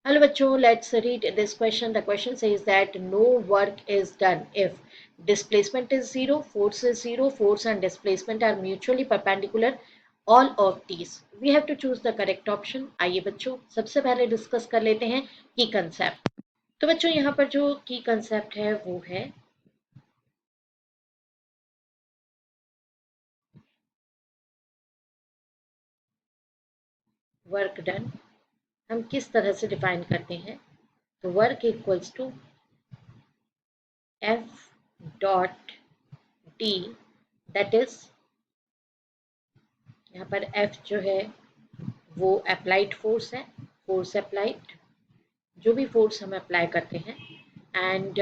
Hello bachcho, let's read this question. The question says that no work is done if displacement is zero, force and displacement are mutually perpendicular. All of these. We have to choose the correct option. आइए बच्चों सबसे पहले discuss कर लेते हैं की concept. तो बच्चों यहाँ पर जो की कंसेप्ट है वो है वर्क डन। हम किस तरह से डिफाइन करते हैं? तो work equals to F dot D, that is यहाँ पर एफ जो है वो अप्लाइड फोर्स है, फोर्स अप्लाइड, जो भी फोर्स हम अप्लाई करते हैं, and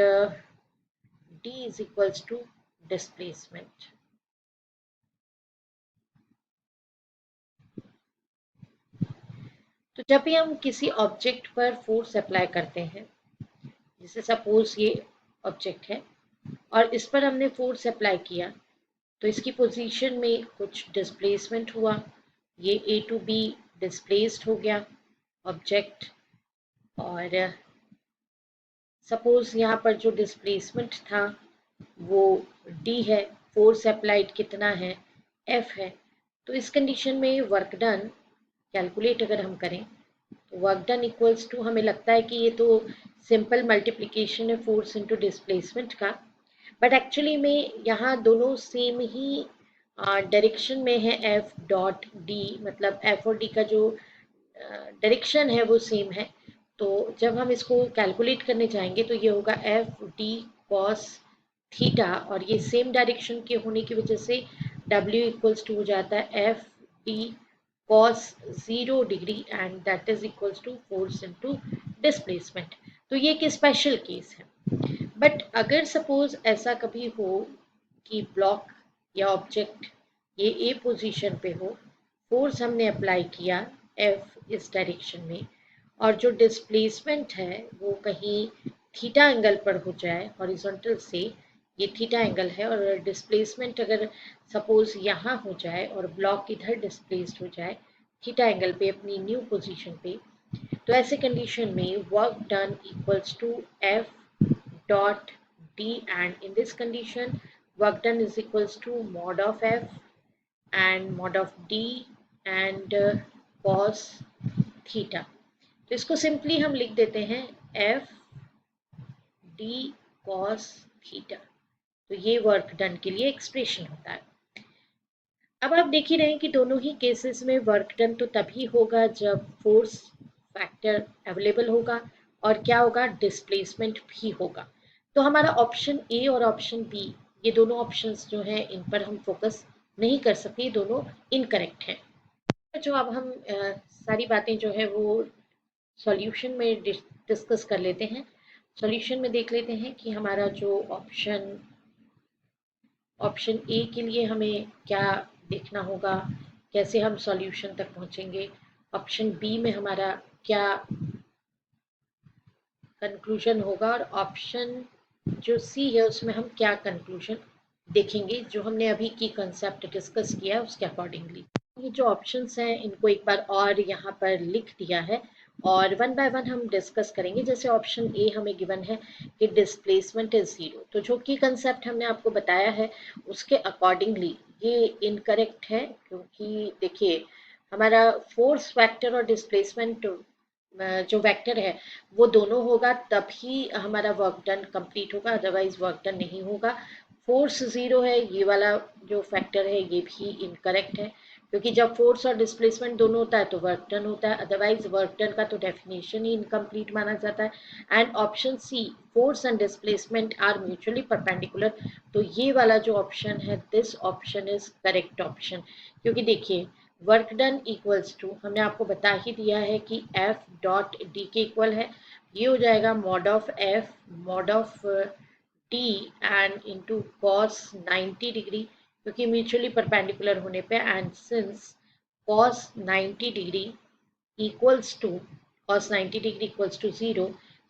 D is equals to displacement. तो जब भी हम किसी ऑब्जेक्ट पर फोर्स अप्लाई करते हैं, जैसे सपोज ये ऑब्जेक्ट है और इस पर हमने फोर्स अप्लाई किया, तो इसकी पोजीशन में कुछ डिस्प्लेसमेंट हुआ, ये ए टू बी डिस्प्लेस्ड हो गया ऑब्जेक्ट, और सपोज यहाँ पर जो डिस्प्लेसमेंट था वो डी है, फोर्स अप्लाइड कितना है, एफ है। तो इस कंडीशन में वर्क डन कैलकुलेट अगर हम करें तो वर्क डन इक्वल्स टू, हमें लगता है कि ये तो सिंपल मल्टीप्लिकेशन है फोर्स इनटू डिस्प्लेसमेंट का, बट एक्चुअली में यहाँ दोनों सेम ही डायरेक्शन में है, एफ डॉट डी, मतलब एफ और डी का जो डायरेक्शन है वो सेम है। तो जब हम इसको कैलकुलेट करने जाएंगे तो ये होगा एफ डी कॉस थीटा, और ये सेम डायरेक्शन के होने की वजह से W इक्वल्स टू हो जाता है F D cos 0 degree, and that is equals to force into displacement. तो ये एक स्पेशल केस है। बट अगर सपोज ऐसा कभी हो कि ब्लॉक या ऑब्जेक्ट ये ए पोजीशन पे हो, फोर्स हमने अप्लाई किया एफ इस डायरेक्शन में, और जो डिस्प्लेसमेंट है वो कहीं थीटा एंगल पर हो जाए हॉरिजॉन्टल से, ये थीटा एंगल है, और डिस्प्लेसमेंट अगर सपोज यहाँ हो जाए और ब्लॉक इधर डिस्प्लेस्ड हो जाए थीटा एंगल पे अपनी न्यू पोजीशन पे, तो ऐसे कंडीशन में work done equals to F dot d, and in this condition work done is equals to mod of f and mod of d and cos theta। तो इसको simply हम लिख देते हैं एफ डी cos थीटा। तो ये work done के लिए एक्सप्रेशन होता है। अब आप देख ही रहे हैं कि दोनों ही केसेस में वर्क डन तो तभी होगा जब फोर्स फैक्टर अवेलेबल होगा और क्या होगा, डिस्प्लेसमेंट भी होगा। तो हमारा ऑप्शन ए और ऑप्शन बी, ये दोनों ऑप्शंस जो हैं इन पर हम फोकस नहीं कर सकते, दोनों इनकरेक्ट हैं। जो अब हम सारी बातें जो है वो सॉल्यूशन में डिस्कस कर लेते हैं। सॉल्यूशन में देख लेते हैं कि हमारा जो ऑप्शन ए के लिए हमें क्या देखना होगा, कैसे हम सॉल्यूशन तक पहुंचेंगे। ऑप्शन बी में हमारा क्या कंक्लूजन होगा, और ऑप्शन जो सी है उसमें हम क्या कंक्लूजन देखेंगे, जो हमने अभी की कंसेप्ट डिस्कस किया है उसके अकॉर्डिंगली। ये जो ऑप्शंस हैं इनको एक बार और यहाँ पर लिख दिया है और वन बाय वन हम डिस्कस करेंगे। जैसे ऑप्शन ए हमें गिवन है कि डिस्प्लेसमेंट इज जीरो, तो जो की कंसेप्ट हमने आपको बताया है उसके अकॉर्डिंगली ये इनकरेक्ट है, क्योंकि देखिए हमारा फोर्स वेक्टर और डिस्प्लेसमेंट जो वेक्टर है वो दोनों होगा तभी हमारा वर्क डन कंप्लीट होगा, अदरवाइज वर्क डन नहीं होगा। फोर्स जीरो है, ये वाला जो फैक्टर है ये भी इनकरेक्ट है, क्योंकि जब फोर्स और डिस्प्लेसमेंट दोनों होता है तो वर्क डन होता है, अदरवाइज वर्क डन का तो डेफिनेशन ही इनकम्प्लीट माना जाता है। And option C, force and displacement are mutually perpendicular, तो ये वाला जो ऑप्शन है this option is correct option. क्योंकि देखिए वर्क डन इक्वल्स टू, हमने आपको बता ही दिया है कि एफ डॉट डी के इक्वल है, ये हो जाएगा mod of F mod of T and into cos 90 degree, क्योंकि म्यूचुअली परपेंडिकुलर होने पे, and since cos 90 degree equals to cos 90 degree equals to zero,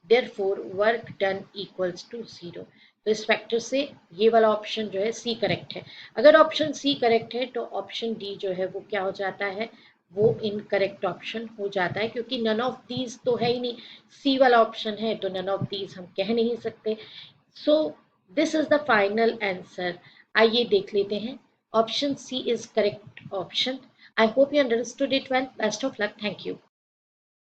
therefore work done equals to zero. तो इस फैक्टर से ये वाला ऑप्शन जो है सी करेक्ट है। अगर ऑप्शन सी करेक्ट है तो ऑप्शन डी जो है वो क्या हो जाता है, वो इनकरेक्ट ऑप्शन हो जाता है, क्योंकि नन ऑफ दीज तो है ही नहीं, सी वाला ऑप्शन है तो नन ऑफ दीज हम कह नहीं सकते। So this is the final answer. आइए देख लेते हैं। Option C is correct option. I hope you understood it well. Best of luck. Thank you.